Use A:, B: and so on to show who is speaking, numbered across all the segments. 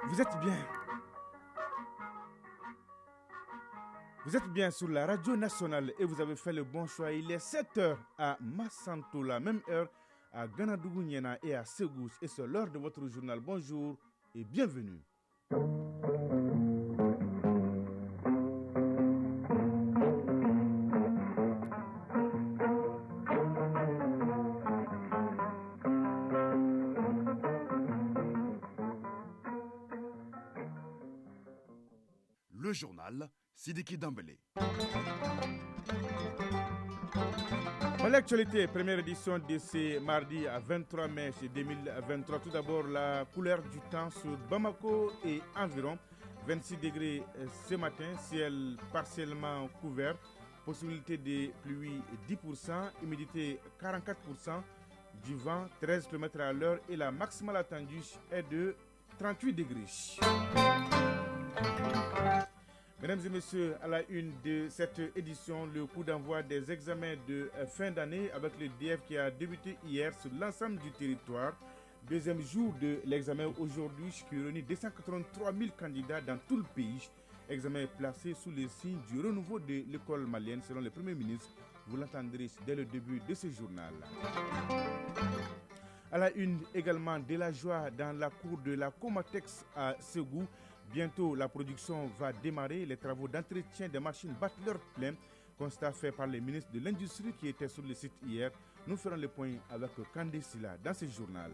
A: Vous êtes bien. Vous êtes bien sur la radio nationale et vous avez fait le bon choix. Il est 7h à Massanto, la même heure à Ganadougou Niena et à Ségous. Et c'est l'heure de votre journal. Bonjour et bienvenue.
B: Le journal Sidiki Dambélé.
A: Dans l'actualité, première édition de ce mardi à 23 mai 2023. Tout d'abord, la couleur du temps sur Bamako et environ 26 degrés ce matin, ciel partiellement couvert, possibilité de pluie 10%, humidité 44%, du vent 13 km à l'heure et la maximale attendue est de 38 degrés. Mesdames et messieurs, à la une de cette édition, le coup d'envoi des examens de fin d'année avec le DF qui a débuté hier sur l'ensemble du territoire. Deuxième jour de l'examen aujourd'hui qui réunit 283 000 candidats dans tout le pays. Examen placé sous le signe du renouveau de l'école malienne selon le Premier ministre. Vous l'entendrez dès le début de ce journal. À la une également de la joie dans la cour de la Comatex à Ségou. Bientôt, la production va démarrer. Les travaux d'entretien des machines battent leur plein. Constat fait par le ministre de l'Industrie qui était sur le site hier. Nous ferons le point avec Kandé Silla dans ce journal.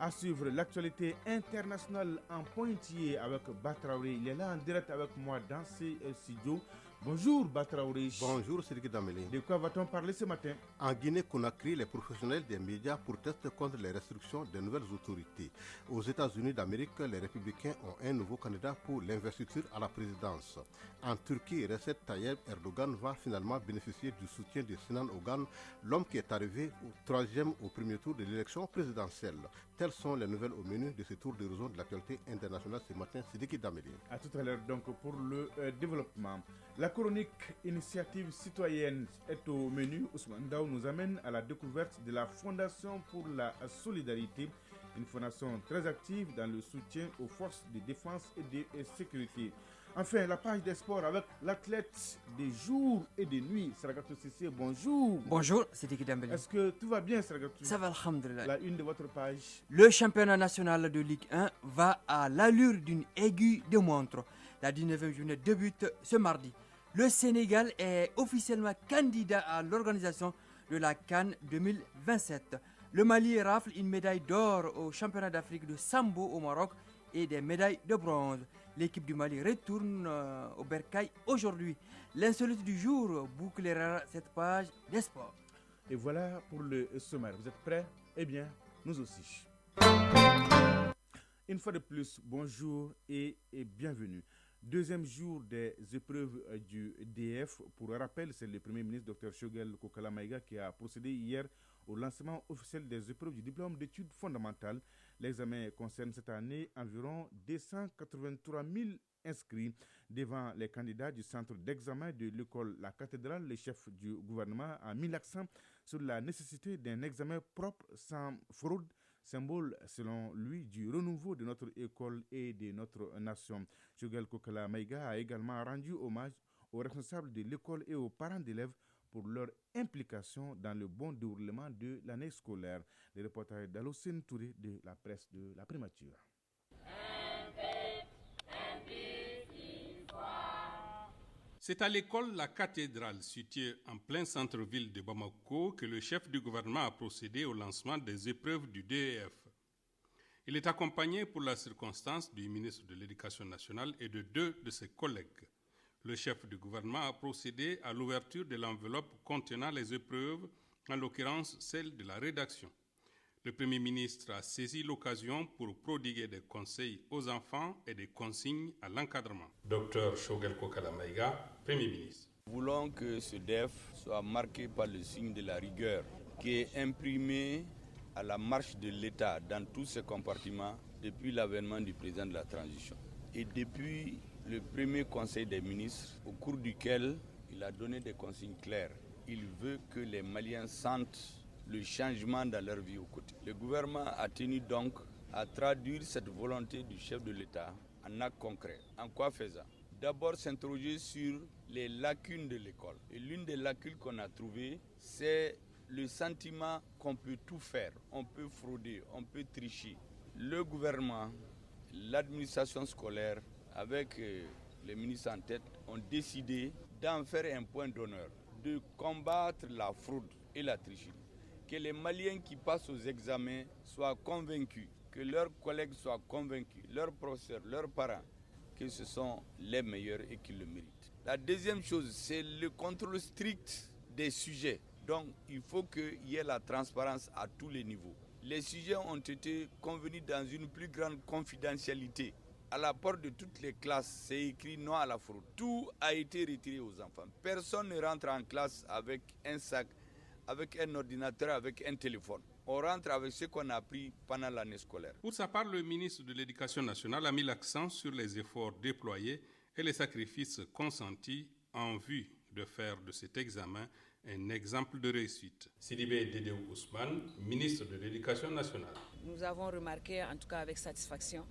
A: À suivre l'actualité internationale en pointillé avec Batraoré. Il est là en direct avec moi dans ces studios. Bonjour Batraoré.
C: Bonjour Sidiki Dambélé.
A: De quoi va-t-on parler ce matin?
C: En Guinée-Conakry, les professionnels des médias protestent contre les restrictions des nouvelles autorités. Aux États-Unis d'Amérique, les républicains ont un nouveau candidat pour l'investiture à la présidence. En Turquie, Recep Tayyip Erdogan va finalement bénéficier du soutien de Sinan Ogan, l'homme qui est arrivé troisième au premier tour de l'élection présidentielle. Telles sont les nouvelles au menu de ce tour d'horizon de l'actualité internationale ce matin. Sidiki Dambélé.
A: À tout à l'heure donc pour le développement. La chronique initiative citoyenne est au menu. Ousmane Daou nous amène à la découverte de la Fondation pour la solidarité, une fondation très active dans le soutien aux forces de défense et de sécurité. Enfin, la page des sports avec l'athlète des jours et des nuits, Saragatou Sissé, bonjour.
D: Bonjour, c'est Sidiki Dambélé.
A: Est-ce que tout va bien, Saragatou?
D: Ça va, alhamdoulilah.
A: La une de votre page.
D: Le championnat national de Ligue 1 va à l'allure d'une aiguille de montre. La 19e journée débute ce mardi. Le Sénégal est officiellement candidat à l'organisation de la CAN 2027. Le Mali rafle une médaille d'or au championnat d'Afrique de Sambo au Maroc et des médailles de bronze. L'équipe du Mali retourne au Bercail aujourd'hui. L'insolite du jour bouclera cette page des sports.
A: Et voilà pour le sommaire. Vous êtes prêts? Eh bien, nous aussi. Une fois de plus, bonjour et bienvenue. Deuxième jour des épreuves du DF. Pour rappel, c'est le Premier ministre Dr Choguel Kokala Maïga qui a procédé hier au lancement officiel des épreuves du diplôme d'études fondamentales. L'examen concerne cette année environ 283 000 inscrits devant les candidats du centre d'examen de l'école La Cathédrale. Le chef du gouvernement a mis l'accent sur la nécessité d'un examen propre sans fraude, symbole selon lui du renouveau de notre école et de notre nation. Choguel Kokala Maïga a également rendu hommage aux responsables de l'école et aux parents d'élèves pour leur implication dans le bon déroulement de l'année scolaire. Les reportages d'Alocine Touré de la presse de la primature.
E: C'est à l'école La Cathédrale, située en plein centre-ville de Bamako, que le chef du gouvernement a procédé au lancement des épreuves du DEF. Il est accompagné pour la circonstance du ministre de l'Éducation nationale et de 2 de ses collègues. Le chef du gouvernement a procédé à l'ouverture de l'enveloppe contenant les épreuves, en l'occurrence celle de la rédaction. Le Premier ministre a saisi l'occasion pour prodiguer des conseils aux enfants et des consignes à l'encadrement. Dr Choguel Kokala Maïga, Premier ministre.
F: Nous voulons que ce DEF soit marqué par le signe de la rigueur qui est imprimé à la marche de l'État dans tous ses compartiments depuis l'avènement du président de la transition. Et depuis le premier conseil des ministres, au cours duquel il a donné des consignes claires. Il veut que les Maliens sentent le changement dans leur vie au quotidien. Le gouvernement a tenu donc à traduire cette volonté du chef de l'État en actes concrets. En quoi faisant? D'abord s'interroger sur les lacunes de l'école. Et l'une des lacunes qu'on a trouvées, c'est le sentiment qu'on peut tout faire. On peut frauder, on peut tricher. Le gouvernement, l'administration scolaire, avec les ministres en tête, ont décidé d'en faire un point d'honneur, de combattre la fraude et la tricherie. Que les Maliens qui passent aux examens soient convaincus, que leurs collègues soient convaincus, leurs professeurs, leurs parents, que ce sont les meilleurs et qu'ils le méritent. La deuxième chose, c'est le contrôle strict des sujets. Donc, il faut qu'il y ait la transparence à tous les niveaux. Les sujets ont été convenus dans une plus grande confidentialité. À la porte de toutes les classes, c'est écrit non à la fraude. Tout a été retiré aux enfants. Personne ne rentre en classe avec un sac, avec un ordinateur, avec un téléphone. On rentre avec ce qu'on a appris pendant l'année scolaire.
E: Pour sa part, le ministre de l'Éducation nationale a mis l'accent sur les efforts déployés et les sacrifices consentis en vue de faire de cet examen un exemple de réussite. Sidibé Dédéou Ousmane, ministre de l'Éducation nationale.
G: Nous avons remarqué, en tout cas avec satisfaction,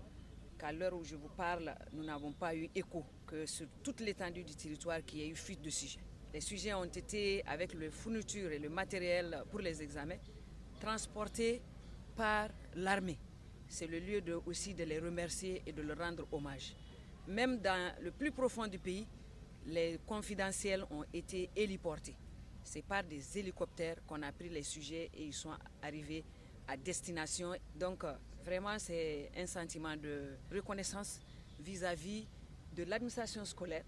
G: qu'à l'heure où je vous parle, nous n'avons pas eu écho que sur toute l'étendue du territoire qu'il y ait eu fuite de sujets. Les sujets ont été, avec le fourniture et le matériel pour les examens, transportés par l'armée. C'est le lieu aussi de les remercier et de leur rendre hommage. Même dans le plus profond du pays, les confidentiels ont été héliportés. C'est par des hélicoptères qu'on a pris les sujets et ils sont arrivés à destination. Donc vraiment c'est un sentiment de reconnaissance vis-à-vis de l'administration scolaire,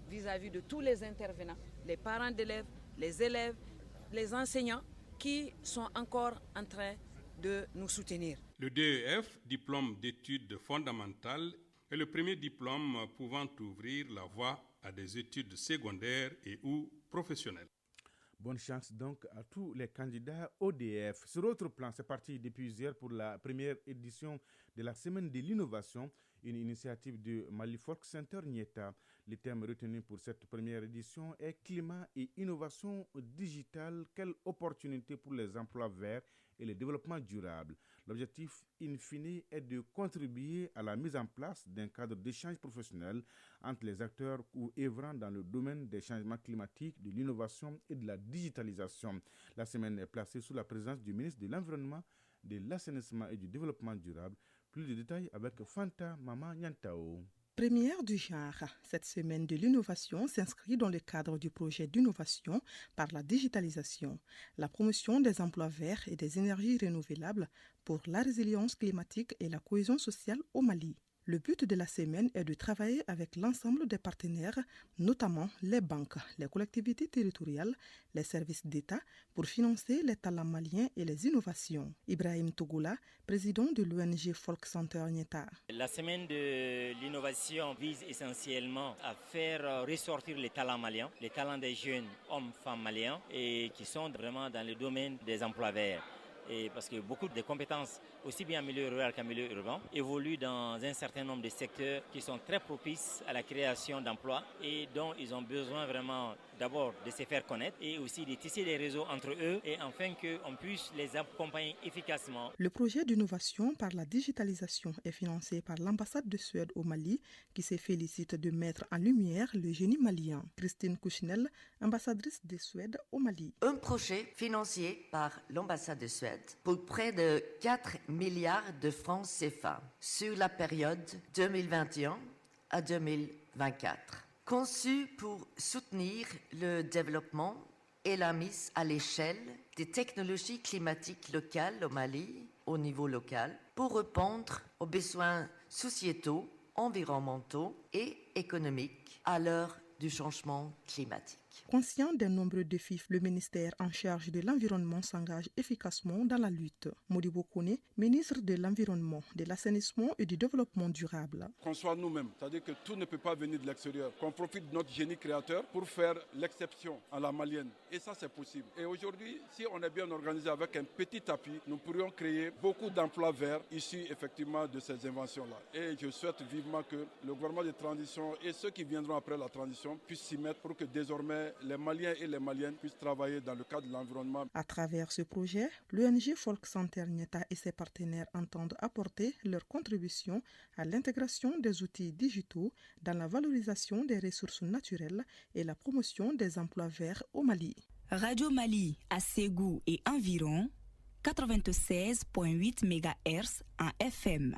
G: vis-à-vis de tous les intervenants, les parents d'élèves, les élèves, les enseignants qui sont encore en train de nous soutenir.
E: Le DEF, diplôme d'études fondamentales, est le premier diplôme pouvant ouvrir la voie à des études secondaires et ou professionnelles.
A: Bonne chance donc à tous les candidats au DF. Sur autre plan, c'est parti depuis hier pour la première édition de la Semaine de l'innovation, une initiative du Mali Folk Center Nieta. Le thème retenu pour cette première édition est climat et innovation digitale. Quelle opportunité pour les emplois verts et le développement durable. L'objectif, in fine, est de contribuer à la mise en place d'un cadre d'échange professionnel entre les acteurs ou œuvrant dans le domaine des changements climatiques, de l'innovation et de la digitalisation. La semaine est placée sous la présence du ministre de l'Environnement, de l'Assainissement et du Développement durable. Plus de détails avec Fanta Mama Nyantao.
H: Première du genre, cette semaine de l'innovation s'inscrit dans le cadre du projet d'innovation par la digitalisation, la promotion des emplois verts et des énergies renouvelables pour la résilience climatique et la cohésion sociale au Mali. Le but de la semaine est de travailler avec l'ensemble des partenaires, notamment les banques, les collectivités territoriales, les services d'État, pour financer les talents maliens et les innovations. Ibrahim Tougoula, président de l'ONG Folk Center Nieta.
I: La semaine de l'innovation vise essentiellement à faire ressortir les talents maliens, les talents des jeunes hommes, femmes maliens, et qui sont vraiment dans le domaine des emplois verts. Et parce que beaucoup de compétences, aussi bien en milieu rural qu'en milieu urbain, évoluent dans un certain nombre de secteurs qui sont très propices à la création d'emplois et dont ils ont besoin vraiment d'abord de se faire connaître et aussi de tisser des réseaux entre eux et afin qu'on puisse les accompagner efficacement.
H: Le projet d'innovation par la digitalisation est financé par l'ambassade de Suède au Mali qui se félicite de mettre en lumière le génie malien. Christine Kouchnel, ambassadrice de Suède au Mali.
J: Un projet financé par l'ambassade de Suède pour près de 4 milliards de francs CFA sur la période 2021 à 2024. Conçu pour soutenir le développement et la mise à l'échelle des technologies climatiques locales au Mali, au niveau local, pour répondre aux besoins sociétaux, environnementaux et économiques à l'heure du changement climatique.
H: Conscient des nombreux défis, le ministère en charge de l'environnement s'engage efficacement dans la lutte. Modibo Kone, ministre de l'Environnement, de l'Assainissement et du Développement durable.
K: Qu'on soit nous-mêmes, c'est-à-dire que tout ne peut pas venir de l'extérieur, qu'on profite de notre génie créateur pour faire l'exception à la malienne. Et ça, c'est possible. Et aujourd'hui, si on est bien organisé avec un petit appui, nous pourrions créer beaucoup d'emplois verts issus effectivement de ces inventions-là. Et je souhaite vivement que le gouvernement de transition et ceux qui viendront après la transition puissent s'y mettre pour que désormais mais les Maliens et les Maliennes puissent travailler dans le cadre de l'environnement.
H: À travers ce projet, l'ONG Folk Center Nieta et ses partenaires entendent apporter leur contribution à l'intégration des outils digitaux dans la valorisation des ressources naturelles et la promotion des emplois verts au Mali.
L: Radio Mali à Ségou et environ 96.8 MHz en FM.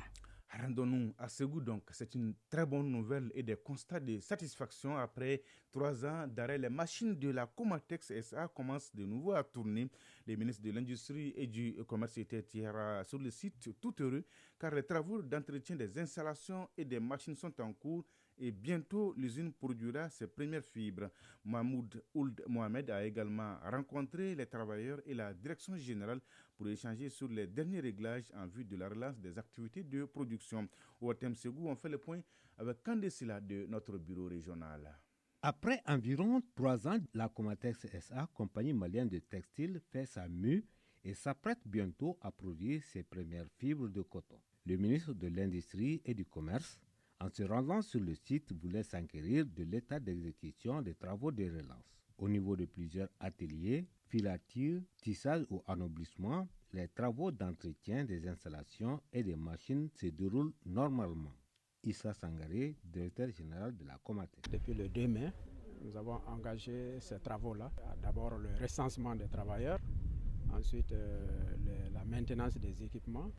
A: Rendons-nous à Ségou donc. C'est une très bonne nouvelle et des constats de satisfaction. Après 3 ans d'arrêt, les machines de la Comatex SA commencent de nouveau à tourner. Les ministres de l'Industrie et du Commerce étaient hier sur le site tout heureux car les travaux d'entretien des installations et des machines sont en cours et bientôt l'usine produira ses premières fibres. Mahmoud Ould Mohamed a également rencontré les travailleurs et la direction générale pour échanger sur les derniers réglages en vue de la relance des activités de production. Au thème Ségou, on fait le point avec Kandesila de notre bureau régional.
M: Après environ 3 ans, la Comatex SA, compagnie malienne de textile, fait sa mue et s'apprête bientôt à produire ses premières fibres de coton. Le ministre de l'Industrie et du Commerce, en se rendant sur le site, voulait s'enquérir de l'état d'exécution des travaux de relance. Au niveau de plusieurs ateliers, filature, tissage ou anoblissement, les travaux d'entretien des installations et des machines se déroulent normalement. Issa Sangaré, directeur général de la Comatex.
N: Depuis le 2 mai, nous avons engagé ces travaux-là. D'abord le recensement des travailleurs, ensuite la maintenance des équipements.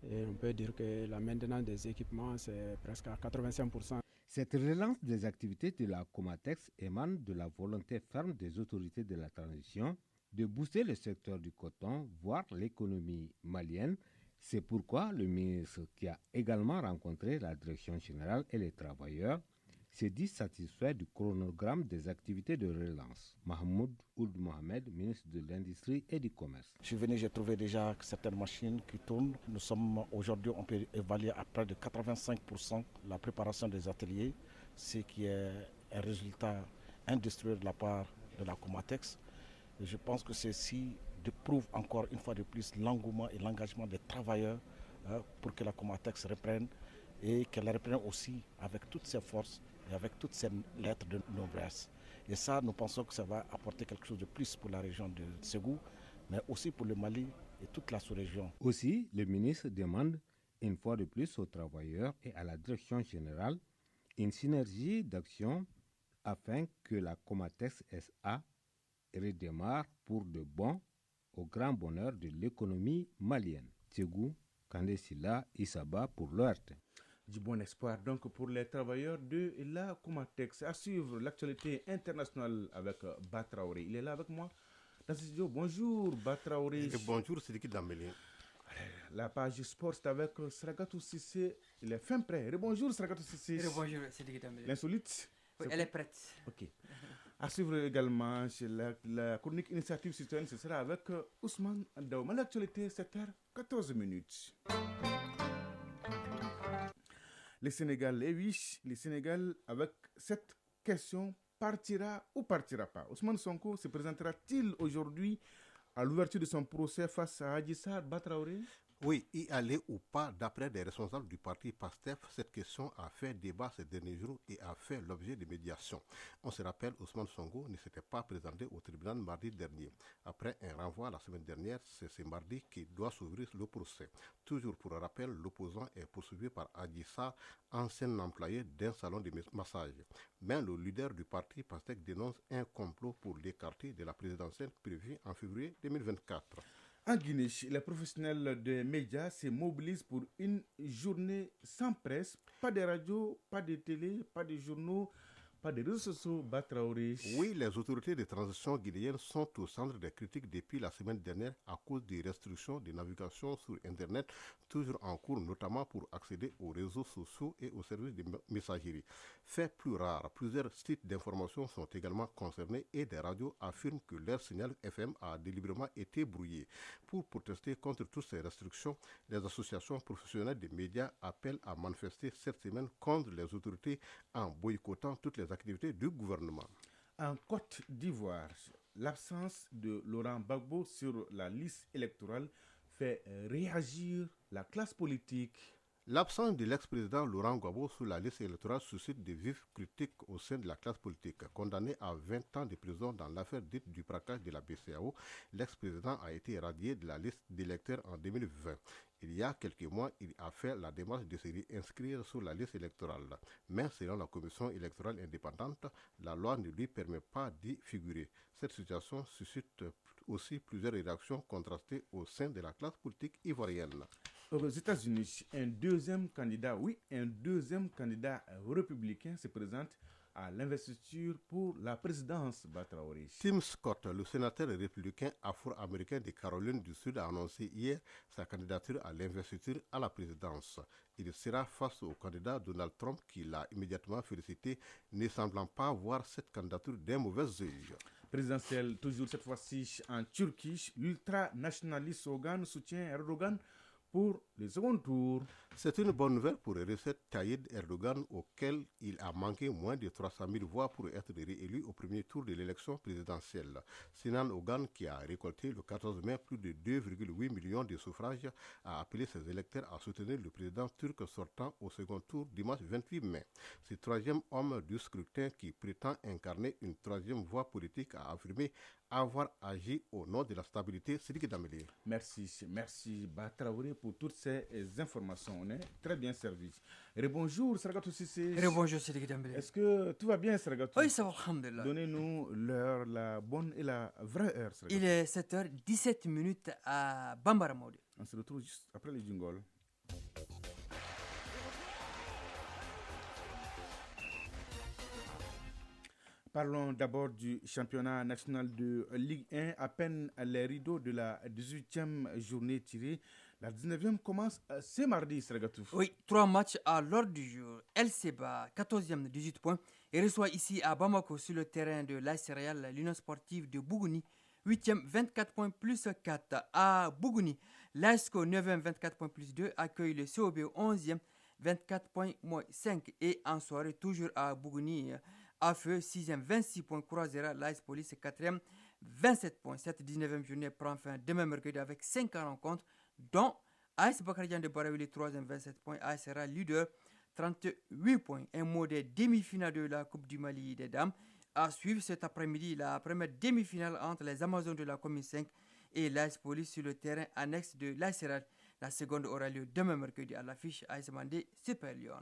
N: Et on peut dire que la maintenance des équipements, c'est presque à 85%.
M: Cette relance des activités de la Comatex émane de la volonté ferme des autorités de la transition de booster le secteur du coton, voire l'économie malienne. C'est pourquoi le ministre, qui a également rencontré la direction générale et les travailleurs, s'est dit satisfait du chronogramme des activités de relance. Mahmoud Ould Mohamed, ministre de l'Industrie et du Commerce.
O: Je suis venu, j'ai trouvé déjà certaines machines qui tournent. Nous sommes aujourd'hui, on peut évaluer à près de 85% la préparation des ateliers, ce qui est un résultat industriel de la part de la Comatex. Et je pense que ceci prouve encore une fois de plus l'engouement et l'engagement des travailleurs pour que la Comatex reprenne et qu'elle reprenne aussi avec toutes ses forces et avec toutes ces lettres de noblesse. Et ça, nous pensons que ça va apporter quelque chose de plus pour la région de Ségou, mais aussi pour le Mali et toute la sous-région.
M: Aussi, le ministre demande une fois de plus aux travailleurs et à la direction générale une synergie d'action afin que la Comatex SA redémarre pour de bon au grand bonheur de l'économie malienne. Ségou, Kandesila, Isaba pour l'ORT.
A: Du bon espoir donc pour les travailleurs de la Comatex. À suivre l'actualité internationale avec Batraoré. Il est là avec moi dans ce studio. Bonjour Batraoré.
C: Bonjour Sidiki Dambélé.
A: La page sport c'est avec Sragatou Sissé. Il est fin prêt. Bonjour Sragatou Sissé.
D: Bonjour Sidiki Dambélé.
A: L'insolite.
D: Oui, elle est prête.
A: Ok. À suivre également chez la chronique initiative citoyenne, ce sera avec Ousmane Daouma. L'actualité 7h14. Le Sénégal, et oui, le Sénégal, avec cette question, partira ou partira pas. Ousmane Sonko se présentera-t-il aujourd'hui à l'ouverture de son procès face à Adji Sarr Batraoré?
C: Oui, y aller ou pas, d'après des responsables du parti PASTEF, cette question a fait débat ces derniers jours et a fait l'objet de médiation. On se rappelle, Ousmane Sonko ne s'était pas présenté au tribunal mardi dernier. Après un renvoi la semaine dernière, c'est ce mardi qui doit s'ouvrir le procès. Toujours pour rappel, l'opposant est poursuivi par Adji Sarr, ancien employé d'un salon de massage. Mais le leader du parti PASTEF dénonce un complot pour l'écarter de la présidentielle prévue en février 2024.
A: En Guinée, les professionnels des médias se mobilisent pour une journée sans presse, pas de radio, pas de télé, pas de journaux, pas de réseaux sociaux. Batraoré.
C: Oui, les autorités de transition guinéennes sont au centre des critiques depuis la semaine dernière à cause des restrictions de navigation sur Internet, toujours en cours, notamment pour accéder aux réseaux sociaux et aux services de messagerie. Fait plus rare, plusieurs sites d'information sont également concernés et des radios affirment que leur signal FM a délibérément été brouillé. Pour protester contre toutes ces restrictions, les associations professionnelles des médias appellent à manifester cette semaine contre les autorités en boycottant toutes les activités du gouvernement.
A: En Côte d'Ivoire, l'absence de Laurent Gbagbo sur la liste électorale fait réagir la classe politique.
C: L'absence de l'ex-président Laurent Gbagbo sur la liste électorale suscite de vives critiques au sein de la classe politique. Condamné à 20 ans de prison dans l'affaire dite du braquage de la BCEAO, l'ex-président a été radié de la liste d'électeurs en 2020. Il y a quelques mois, il a fait la démarche de se réinscrire sur la liste électorale. Mais selon la commission électorale indépendante, la loi ne lui permet pas d'y figurer. Cette situation suscite aussi plusieurs réactions contrastées au sein de la classe politique ivoirienne.
A: Aux États-Unis, un deuxième candidat républicain se présente à l'investiture pour la présidence Batraoré.
C: Tim Scott, le sénateur républicain afro-américain de Caroline du Sud, a annoncé hier sa candidature à l'investiture à la présidence. Il sera face au candidat Donald Trump qui l'a immédiatement félicité, ne semblant pas voir cette candidature d'un mauvais œil.
A: Présidentielle, toujours cette fois-ci en Turquie, l'ultranationaliste Erdogan soutient Erdogan pour le second tour.
C: C'est une bonne nouvelle pour Recep Tayyip Erdogan, auquel il a manqué moins de 300 000 voix pour être réélu au premier tour de l'élection présidentielle. Sinan Ogan, qui a récolté le 14 mai plus de 2,8 millions de suffrages, a appelé ses électeurs à soutenir le président turc sortant au second tour dimanche 28 mai. Ce troisième homme du scrutin qui prétend incarner une troisième voie politique a affirmé avoir agi au nom de la stabilité. Sidiki Dambélé.
A: Merci Batraoré pour toutes ces informations. On est très bien servis. Rebonjour Sargatou Sissé.
D: Rebonjour Sidiki Dambélé.
A: Est-ce que tout va bien Sargatou?
D: Oui, ça va, alhamdulillah.
A: Donnez-nous l'heure, la bonne et la vraie heure Sargatou.
D: Il est 7h17 à Bambara-Modi.
A: On se retrouve juste après les jingles. Parlons d'abord du championnat national de Ligue 1. À peine les rideaux de la 18e journée tirés. La 19e commence ce mardi, Sragatou.
D: Oui, 3 matchs à l'ordre du jour. LCBA, 14e, 18 points, et reçoit ici à Bamako sur le terrain de l'AS Real, l'Union sportive de Bougouni. 8e, 24 points plus 4 à Bougouni. L'ASCO, 9e, 24 points plus 2, accueille le COB 11e, 24 points moins 5. Et en soirée, toujours à Bougouni, à feu, 6e, 26 points, croisera l'AS Police, 4e, 27 points. Cette 19e journée prend fin demain mercredi avec 5 rencontres, dont AS Bakarijan de Baraouli, 3e, 27 points, AS Ra leader, 38 points. Un mot des demi-finales de la Coupe du Mali des dames. À suivre cet après-midi, la première demi-finale entre les Amazones de la commune 5 et l'AS Police sur le terrain annexe de l'AS Ra. La seconde aura lieu demain mercredi à l'affiche AS Mandé Super Lyon.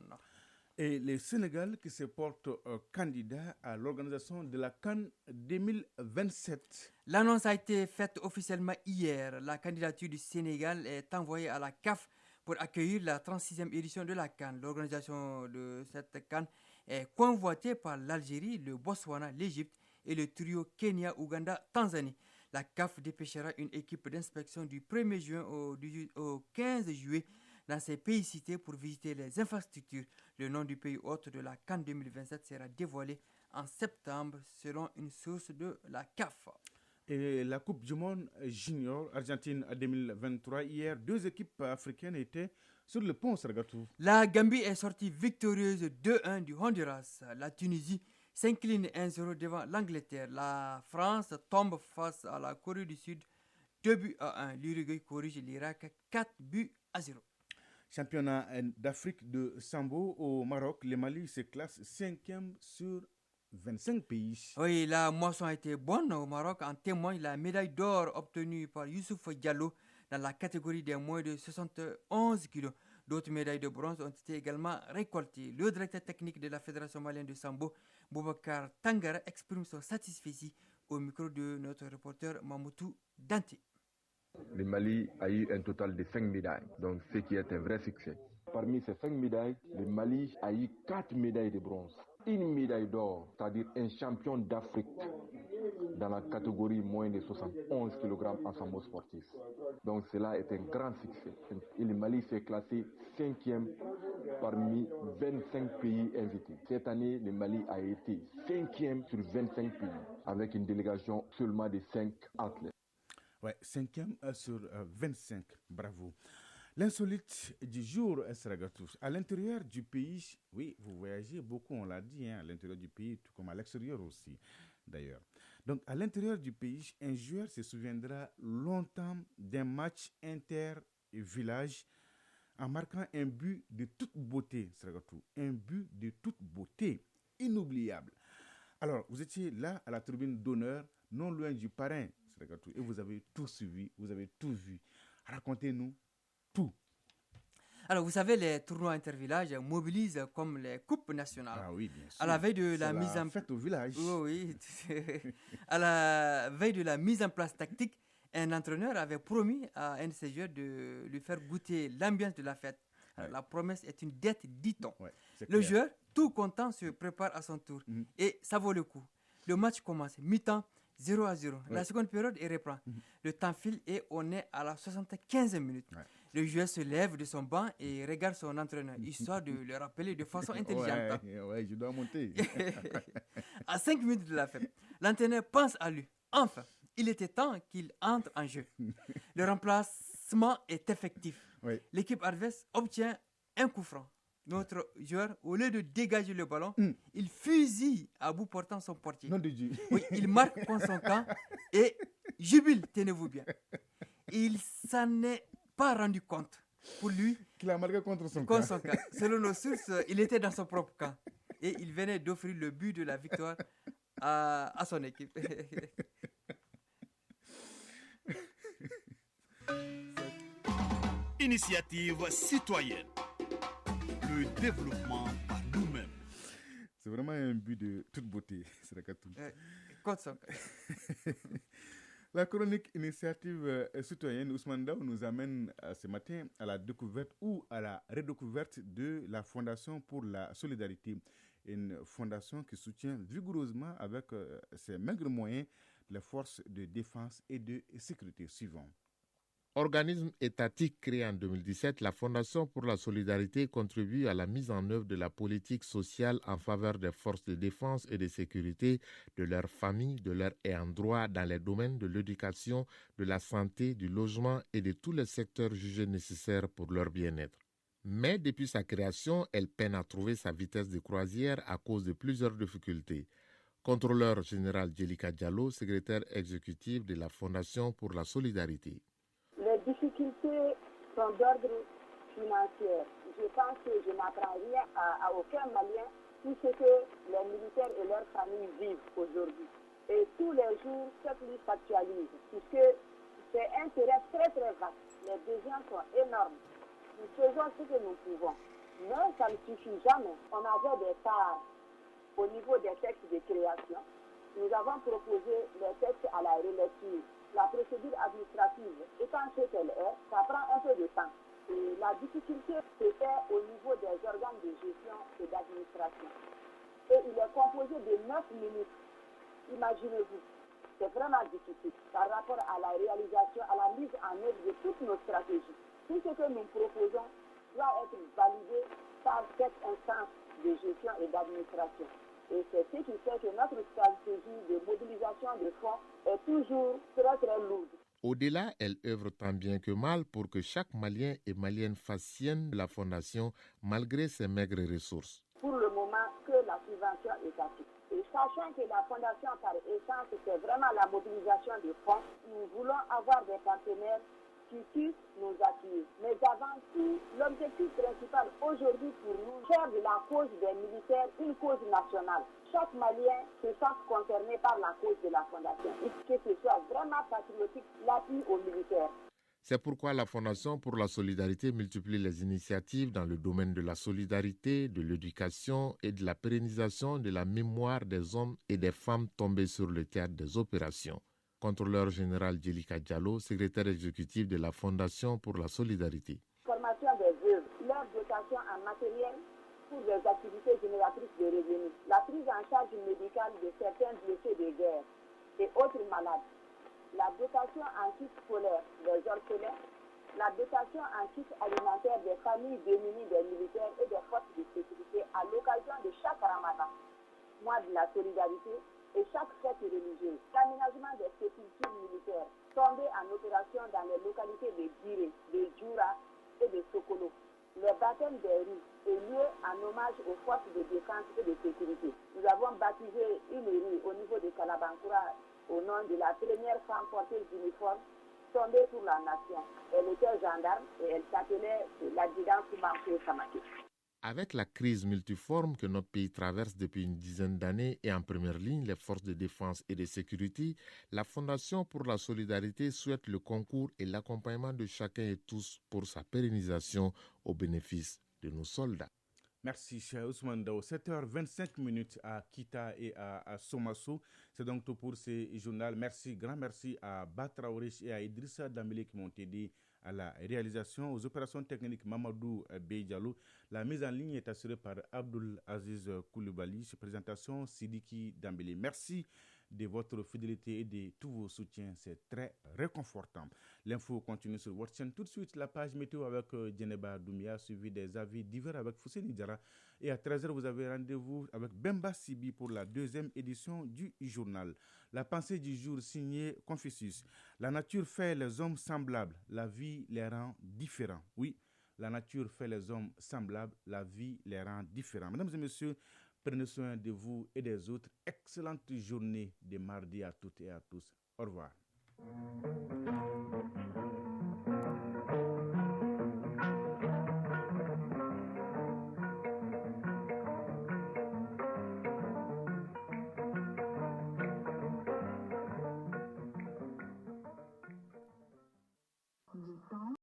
A: Et le Sénégal qui se porte candidat à l'organisation de la CAN 2027.
D: L'annonce a été faite officiellement hier. La candidature du Sénégal est envoyée à la CAF pour accueillir la 36e édition de la CAN. L'organisation de cette CAN est convoitée par l'Algérie, le Botswana, l'Égypte et le trio Kenya, Ouganda, Tanzanie. La CAF dépêchera une équipe d'inspection du 1er juin au 15 juillet dans ces pays cités pour visiter les infrastructures. Le nom du pays hôte de la CAN 2027 sera dévoilé en septembre selon une source de la CAF.
A: Et la Coupe du Monde Junior Argentine 2023, hier, 2 équipes africaines étaient sur le pont Sargatou.
D: La Gambie est sortie victorieuse 2-1 du Honduras. La Tunisie s'incline 1-0 devant l'Angleterre. La France tombe face à la Corée du Sud 2-1. L'Uruguay corrige l'Irak 4-0.
A: Championnat d'Afrique de Sambo au Maroc, le Mali se classe 5e sur 25 pays.
D: Oui, la moisson a été bonne au Maroc. En témoigne la médaille d'or obtenue par Youssouf Diallo dans la catégorie des moins de 71 kg. D'autres médailles de bronze ont été également récoltées. Le directeur technique de la Fédération malienne de Sambo, Boubacar Tangara, exprime son satisfaction au micro de notre reporter Mamoutou Dante.
P: Le Mali a eu un total de 5 médailles, donc ce qui est un vrai succès. Parmi ces 5 médailles, le Mali a eu 4 médailles de bronze, une médaille d'or, c'est-à-dire un champion d'Afrique dans la catégorie moins de 71 kg en sambo sportif. Donc cela est un grand succès. Et le Mali s'est classé 5e parmi 25 pays invités. Cette année, le Mali a été 5e sur 25 pays, avec une délégation seulement de 5 athlètes.
A: Ouais, 5e sur 25. Bravo. L'insolite du jour, Sragatou. À l'intérieur du pays, oui, vous voyagez beaucoup, on l'a dit, à l'intérieur du pays, tout comme à l'extérieur aussi, d'ailleurs. Donc, à l'intérieur du pays, un joueur se souviendra longtemps d'un match inter-village en marquant un but de toute beauté, un but de toute beauté, inoubliable. Alors, vous étiez là à la tribune d'honneur, non loin du parrain, et vous avez tout suivi, vous avez tout vu. Racontez-nous tout.
D: Alors, vous savez, les tournois intervillages mobilisent comme les coupes nationales.
A: Ah oui, bien sûr.
D: À la veille de la mise en
A: fête au village.
D: Oui. À la veille de la mise en place tactique, un entraîneur avait promis à un de ses joueurs de lui faire goûter l'ambiance de la fête. Alors, la promesse est une dette, dit-on.
A: Ouais,
D: le joueur, tout content, se prépare à son tour. Et ça vaut le coup. Le match commence, mi-temps, 0-0. Ouais. La seconde période, il reprend. Le temps file et on est à la 75e minute. Ouais. Le joueur se lève de son banc et regarde son entraîneur, histoire de le rappeler de façon intelligente.
A: Ouais, je dois monter.
D: À 5 minutes de la fête, l'entraîneur pense à lui. Enfin, il était temps qu'il entre en jeu. Le remplacement est effectif. Oui. L'équipe adverse obtient un coup franc. Notre joueur, au lieu de dégager le ballon, il fusille à bout portant son portier.
A: Non de Dieu.
D: Oui, il marque contre son camp et jubile, tenez-vous bien. Il s'en est pas rendu compte. Pour lui,
A: qu'il a marqué contre son
D: camp. Selon nos sources, il était dans son propre camp et il venait d'offrir le but de la victoire à son équipe.
B: Initiative citoyenne. Le développement par nous-mêmes.
A: C'est vraiment un but de toute beauté. C'est la chronique initiative citoyenne Ousmane Daou nous amène ce matin à la découverte ou à la redécouverte de la Fondation pour la solidarité. Une fondation qui soutient vigoureusement avec ses maigres moyens les forces de défense et de sécurité suivantes.
Q: Organisme étatique créé en 2017, la Fondation pour la solidarité contribue à la mise en œuvre de la politique sociale en faveur des forces de défense et de sécurité, de leurs familles, de leurs ayants droit dans les domaines de l'éducation, de la santé, du logement et de tous les secteurs jugés nécessaires pour leur bien-être. Mais depuis sa création, elle peine à trouver sa vitesse de croisière à cause de plusieurs difficultés. Contrôleur général Djelika Diallo, secrétaire exécutif de la Fondation pour la solidarité.
R: Les difficultés sont d'ordre financier. Je pense que je n'apprends rien à aucun Malien tout ce que les militaires et leurs familles vivent aujourd'hui. Et tous les jours, cette liste s'actualise, puisque c'est un terrain très très vaste. Les besoins sont énormes. Nous faisons ce que nous pouvons. Mais ça ne suffit jamais. On avait des parts au niveau des textes de création. Nous avons proposé les textes à la relecture. La procédure administrative étant ce qu'elle est, ça prend un peu de temps. Et la difficulté se fait au niveau des organes de gestion et d'administration. Et il est composé de 9 minutes. Imaginez-vous, c'est vraiment difficile par rapport à la réalisation, à la mise en œuvre de toutes nos stratégies. Tout ce que nous proposons doit être validé par cette instance de gestion et d'administration. Et c'est ce qui fait que notre stratégie de mobilisation de fonds est toujours très très lourde.
Q: Au-delà, elle œuvre tant bien que mal pour que chaque Malien et Malienne fasse sienne la Fondation malgré ses maigres ressources.
R: Pour le moment, que la subvention est active. Et sachant que la Fondation par essence, c'est vraiment la mobilisation de fonds, nous voulons avoir des partenaires qui puissent nous appuyer. Mais avant tout, l'objectif principal aujourd'hui pour nous, faire de la cause des militaires une cause nationale. Chaque Malien se sent concerné par la cause de la Fondation et que ce soit vraiment patriotique l'appui aux militaires.
Q: C'est pourquoi la Fondation pour la solidarité multiplie les initiatives dans le domaine de la solidarité, de l'éducation et de la pérennisation de la mémoire des hommes et des femmes tombés sur le théâtre des opérations. Contrôleur général Djelika Diallo, secrétaire exécutif de la Fondation pour la solidarité.
R: Formation des veuves, leur dotation en matériel pour des activités génératrices de revenus, la prise en charge médicale de certains blessés de guerre et autres malades, la dotation en kit scolaire des orphelins, la dotation en kit alimentaire des familles démunies des militaires et des forces de sécurité à l'occasion de chaque Ramadan, mois de la solidarité, et chaque fête religieuse, l'aménagement des sépultures militaires tombées en opération dans les localités de Diré, de Djoura et de Sokolo, les baptêmes des rues et lieux en hommage aux forces de défense et de sécurité. Nous avons baptisé une rue au niveau de Kalabankoura au nom de la première femme porteuse d'uniforme tombée pour la nation. Elle était gendarme et elle s'appelait l'adjudant Soumankwe Samake.
Q: Avec la crise multiforme que notre pays traverse depuis une dizaine d'années et en première ligne les forces de défense et de sécurité, la Fondation pour la solidarité souhaite le concours et l'accompagnement de chacun et tous pour sa pérennisation au bénéfice de nos soldats.
A: Merci, cher Ousmane Dao. 7h25 à Kita et à Somasso. C'est donc tout pour ce journal. Merci, grand merci à Batraourish et à Idrissa Dambélé qui m'ont aidé à la réalisation, aux opérations techniques Mamadou Beidjalo. La mise en ligne est assurée par Abdul Aziz Koulibaly. Présentation Sidiki Dambélé. Merci de votre fidélité et de tous vos soutiens. C'est très réconfortant. L'info continue sur votre chaîne. Tout de suite, la page météo avec Djeneba Doumia, suivi des avis divers avec Fousséni Diarra. Et à 13h, vous avez rendez-vous avec Bemba Sibi pour la deuxième édition du journal. La pensée du jour signée Confucius. La nature fait les hommes semblables, la vie les rend différents. Oui, la nature fait les hommes semblables, la vie les rend différents. Mesdames et messieurs, prenez soin de vous et des autres. Excellente journée de mardi à toutes et à tous. Au revoir.